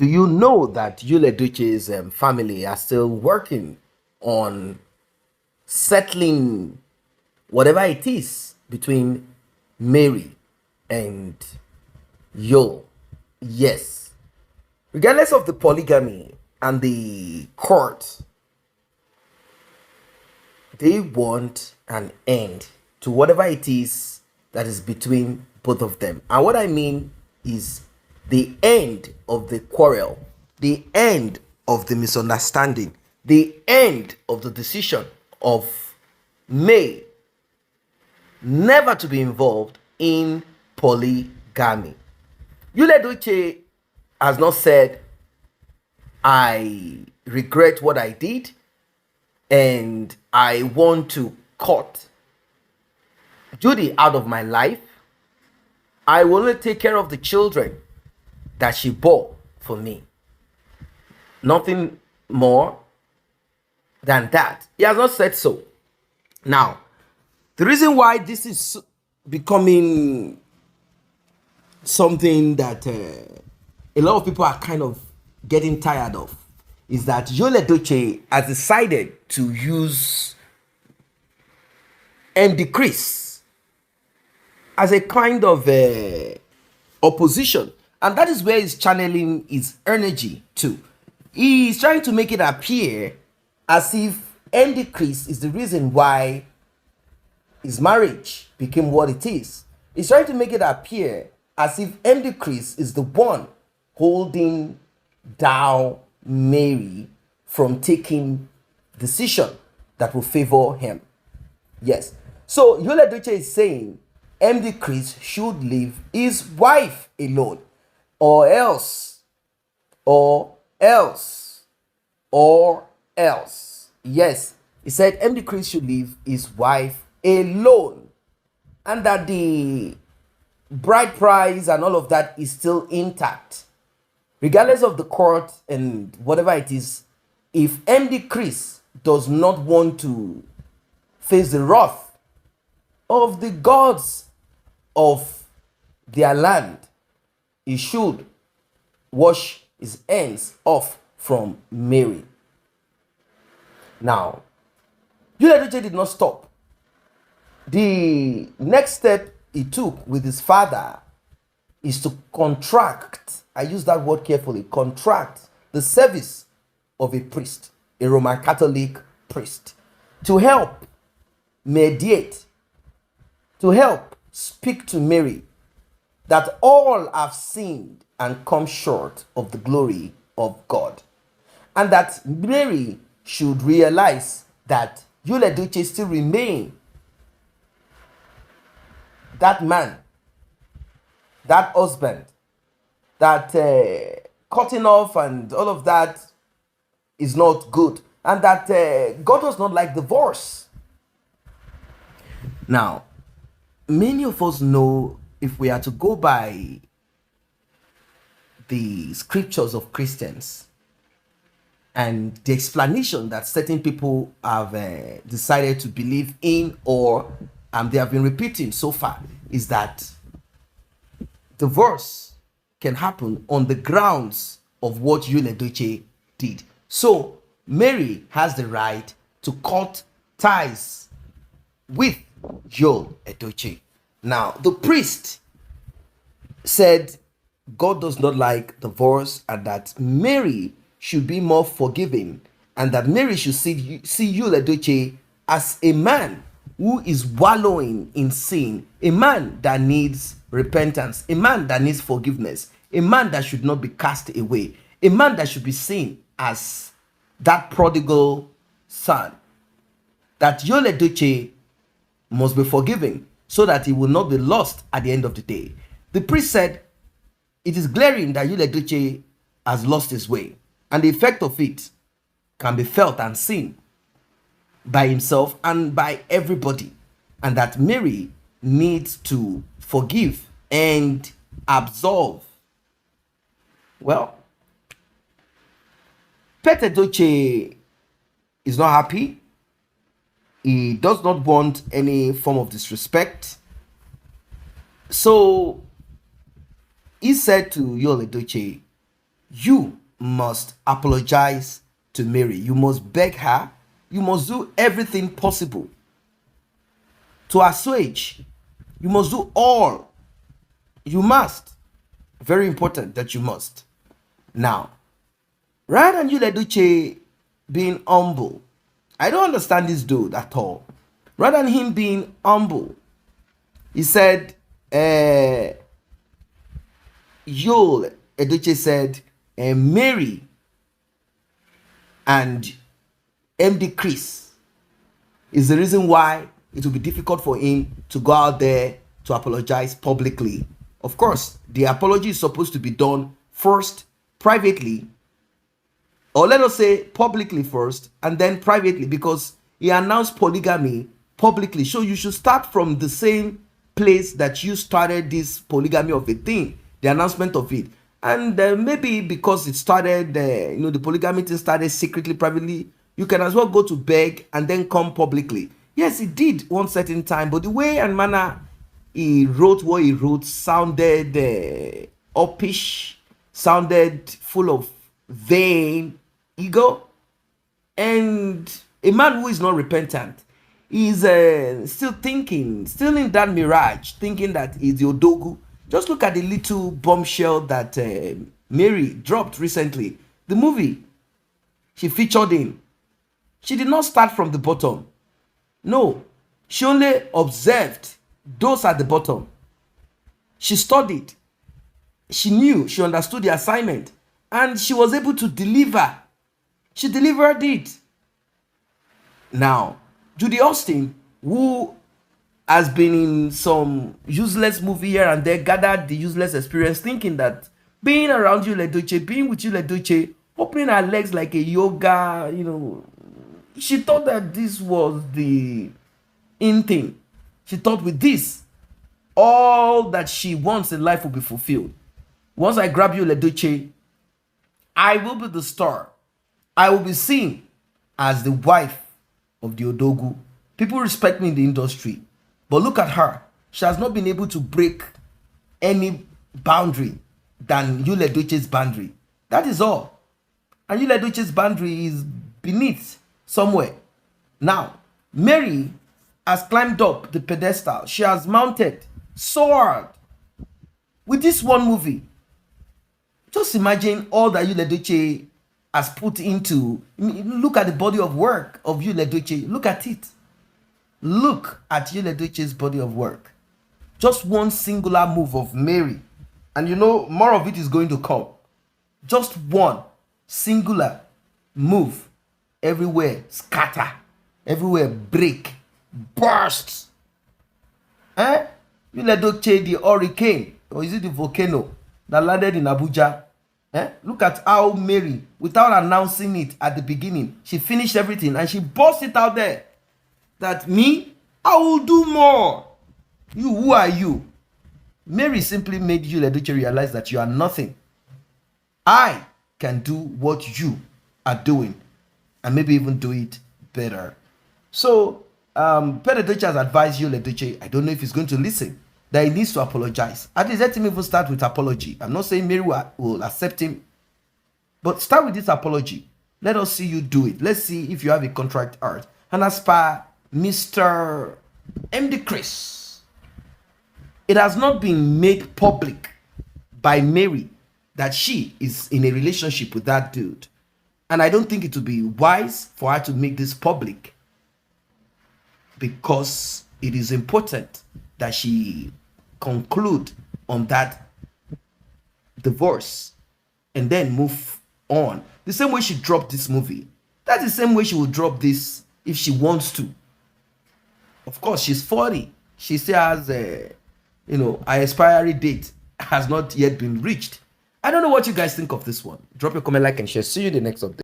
Do you know that Edochie's family are still working on settling whatever it is between Mary and Yul? Yes. Regardless of the polygamy and the court, they want an end to whatever it is that is between both of them. And what I mean is the end of the quarrel, the end of the misunderstanding, the end of the decision of May never to be involved in polygamy. Edochie has not said, I regret what I did and I want to cut Judy out of my life. I will only take care of the children that she bore for me. Nothing more than that. He has not said so. Now, the reason why this is becoming something that a lot of people are kind of getting tired of is that Edochie has decided to use MD Chris as a kind of opposition, and that is where he's channeling his energy to. He's trying to make it appear as if MD Chris is the reason why his marriage became what it is. He's trying to make it appear as if MD Chris is the one holding down Mary from taking decision that will favor him. Yes. So Edochie is saying MD Chris should leave his wife alone, or else. Yes, he said MD Chris should leave his wife alone, and that the bride price and all of that is still intact, regardless of the court and whatever it is. If MD Chris does not want to face the wrath of the gods of their land, he should wash his hands off from Mary. Now, Edochie did not stop. The next step he took with his father is to contract, I use that word carefully, contract the service of a priest, a Roman Catholic priest, to help mediate, to help speak to Mary that all have sinned and come short of the glory of God, and that Mary should realize that Edochie still remain that man, that husband, that cutting off and all of that is not good, and that God does not like divorce. Now, many of us know, if we are to go by the scriptures of Christians and the explanation that certain people have decided to believe in, or they have been repeating so far, is that divorce can happen on the grounds of what Edochie did. So Mary has the right to cut ties with Edochie. Now, the priest said God does not like divorce, and that Mary should be more forgiving, and that Mary should see Edochie as a man who is wallowing in sin, a man that needs repentance, a man that needs forgiveness, a man that should not be cast away, a man that should be seen as that prodigal son, that Edochie must be forgiven so that he will not be lost at the end of the day. The priest said it is glaring that Edochie has lost his way, and the effect of it can be felt and seen by himself and by everybody, and that Mary needs to forgive and absolve. Well, Edochie is not happy. He does not want any form of disrespect. So he said to Edochie, you must apologize to Mary. You must beg her. You must do everything possible to assuage. You must do all. You must. Very important that you must. Now, rather than Yul Edochie being humble, I don't understand this dude at all. Rather than him being humble, he said, Yul Edochie said, Mary and MD Chris is the reason why it will be difficult for him to go out there to apologize publicly. Of course, the apology is supposed to be done first privately, or let us say publicly first and then privately, because he announced polygamy publicly. So you should start from the same place that you started this polygamy of a thing, the announcement of it. And maybe because it started, the polygamy thing started secretly, privately, you can as well go to beg and then come publicly. Yes, it did one certain time, but the way and manner he wrote what he wrote sounded uppish, sounded full of vain ego. And a man who is not repentant is still thinking, still in that mirage, thinking that he's the Odogu. Just look at the little bombshell that Mary dropped recently. The movie she featured in. She did not start from the bottom. No, she only observed those at the bottom. She studied. She knew, she understood the assignment, and she was able to deliver. She delivered it. Now, Judy Austin, who has been in some useless movie here and there, gathered the useless experience, thinking that being around Yul Edochie, being with Yul Edochie, opening her legs like a yoga, she thought that this was the in thing. She thought with this, all that she wants in life will be fulfilled. Once I grab Yul Edochie, I will be the star. I will be seen as the wife of the Odogu. People respect me in the industry. But look at her. She has not been able to break any boundary than Yul Edochie's boundary. That is all. And Yul Edochie's boundary is beneath somewhere. Now, Mary has climbed up the pedestal. She has mounted, soared with this one movie. Just imagine all that Yul Edochie has put into. Look at the body of work of Yul Edochie. Look at it. Look at Yul Edochie's body of work. Just one singular move of Mary. And more of it is going to come. Just one singular move. Everywhere scatter. Everywhere break. Burst. Yul Edochie, the hurricane. Or is it the volcano that landed in Abuja? Look at how Mary, without announcing it at the beginning, she finished everything and she burst it out there. That me, I will do more. You, who are you? Mary simply made Yul Edochie realize that you are nothing. I can do what you are doing and maybe even do it better. So, Edochie has advised Yul Edochie, I don't know if he's going to listen, that he needs to apologize. At least let him even start with apology. I'm not saying Mary will accept him, but start with this apology. Let us see you do it. Let's see if you have a contract art. And as per Mr. MD Chris, it has not been made public by Mary that she is in a relationship with that dude. And I don't think it would be wise for her to make this public, because it is important that she conclude on that divorce and then move on. The same way she dropped this movie, that's the same way she will drop this if she wants to. Of course, she's 40. She still has her expiry date has not yet been reached. I don't know what you guys think of this one. Drop your comment, like, and share. See you in the next update.